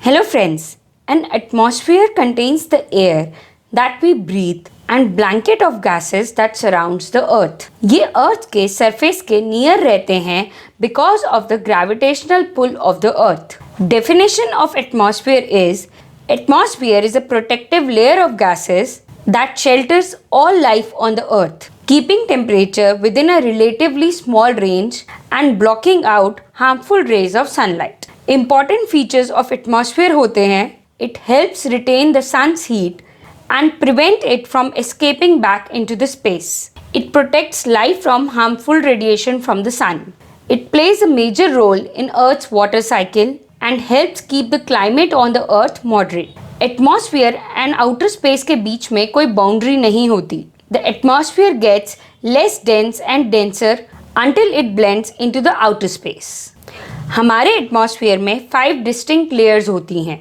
Hello friends, an atmosphere contains the air that we breathe and blanket of gases that surrounds the earth. ये earth के surface के near रहते हैं because of the gravitational pull of the earth. Definition of atmosphere is a protective layer of gases that shelters all life on the earth, keeping temperature within a relatively small range and blocking out harmful rays of sunlight. Important features of atmosphere होते हैं, it helps retain the sun's heat and prevent it from escaping back into the space. It protects life from harmful radiation from the sun. It plays a major role in Earth's water cycle and helps keep the climate on the earth moderate. Atmosphere and outer space के बीच में कोई boundary नहीं होती. The atmosphere gets less dense and denser until it blends into the outer space. हमारे atmosphere में 5 distinct layers होती हैं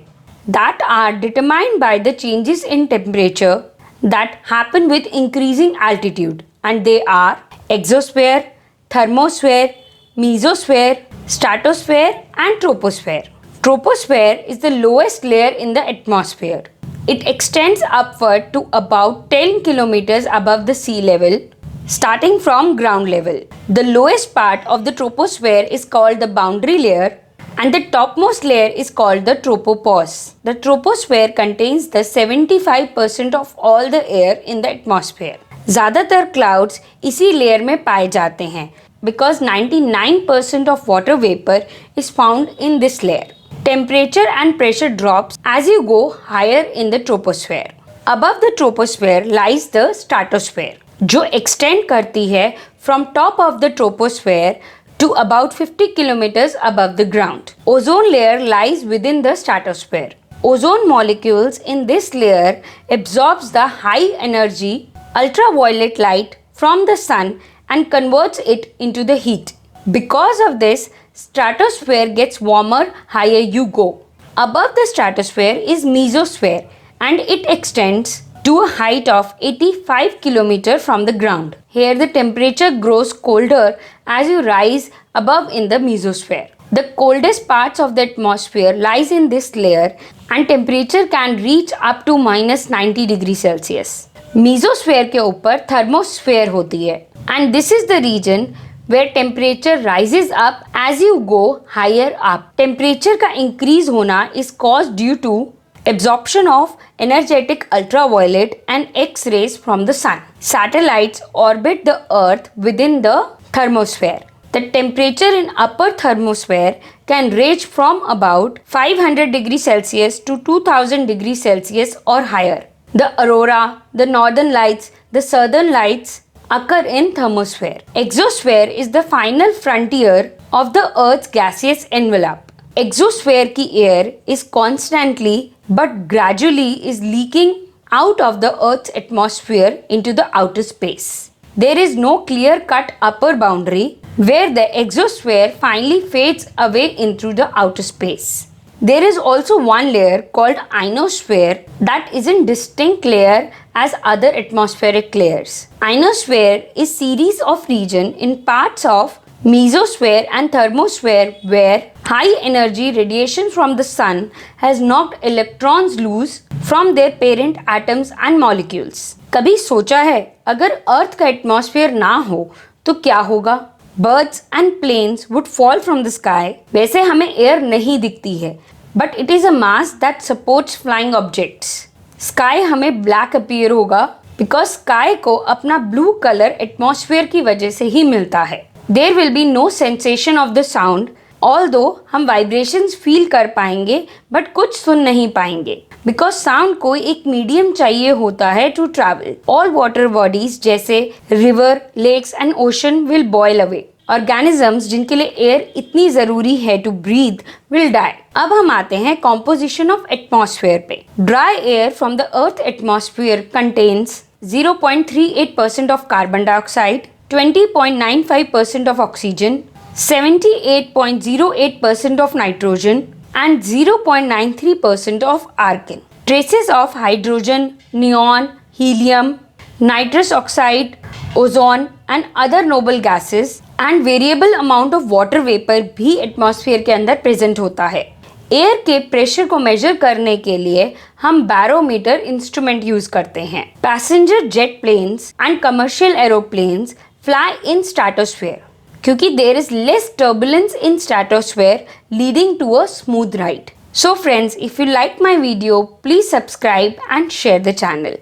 that are determined by the changes in temperature that happen with increasing altitude, and they are exosphere, thermosphere, mesosphere, stratosphere and troposphere. Troposphere is the lowest layer in the atmosphere. It extends upward to about 10 kilometers above the sea level, starting from ground level. The lowest part of the troposphere is called the boundary layer and the topmost layer is called the tropopause. The troposphere contains the 75% of all the air in the atmosphere. ज़्यादातर clouds इसी layer में पाए जाते हैं because 99% of water vapor is found in this layer. Temperature and pressure drops as you go higher in the troposphere. Above the troposphere lies the stratosphere, जो extend करती है from top of the troposphere to about 50 kilometers above the ground. Ozone layer lies within the stratosphere. Ozone molecules in this layer absorbs the high energy ultraviolet light from the sun and converts it into the heat. Because of this, stratosphere gets warmer higher you go. Above the stratosphere is mesosphere and it extends to a height of 85 km from the ground. Here the temperature grows colder as you rise above in the mesosphere. The coldest parts of the atmosphere lies in this layer and temperature can reach up to -90 degrees Celsius. Mesosphere के ऊपर thermosphere होती है and this is the region where temperature rises up as you go higher up. Temperature का increase होना is caused due to absorption of energetic ultraviolet and X-rays from the sun. Satellites orbit the earth within the thermosphere. The temperature in upper thermosphere can range from about 500 degrees Celsius to 2000 degrees Celsius or higher. The aurora, the northern lights, the southern lights occur in thermosphere. Exosphere is the final frontier of the earth's gaseous envelope. Exosphere की air is constantly but gradually is leaking out of the earth's atmosphere into the outer space. There is no clear-cut upper boundary where the exosphere finally fades away into the outer space. There is also one layer called ionosphere that isn't distinct layer as other atmospheric layers. Ionosphere is series of region in parts of mesosphere and thermosphere where high energy radiation from the sun has knocked electrons loose from their parent atoms and molecules. कभी सोचा है अगर अर्थ का atmosphere ना हो तो क्या होगा? Birds and planes would fall from the sky. वैसे हमें एयर नहीं दिखती है but it is a mass that supports flying objects. Sky हमें black appear होगा because sky को अपना blue color एटमॉस्फेयर की वजह से ही मिलता है. There will be no sensation of the sound, although हम vibrations feel कर पाएंगे but कुछ सुन नहीं पाएंगे because sound को एक medium चाहिए होता है to travel. All water bodies जैसे river, lakes and ocean will boil away. Organisms जिनके लिए air इतनी ज़रूरी है to breathe will die. अब हम आते हैं composition of atmosphere पे. Dry air from the earth atmosphere contains 0.38% of carbon dioxide, 20.95% of oxygen, 78.08% of nitrogen and 0.93% of argon. Traces of hydrogen, neon, helium, nitrous oxide, ozone and other noble gases and variable amount of water vapor भी atmosphere के अंदर present होता है. Air के pressure को major करने के लिए हम बैरोमीटर इंस्ट्रूमेंट यूज करते हैं। Passenger jet planes and commercial aeroplanes fly in stratosphere क्योंकि there is less turbulence in stratosphere leading to a smooth ride. So friends, if you like my video, please subscribe and share the channel.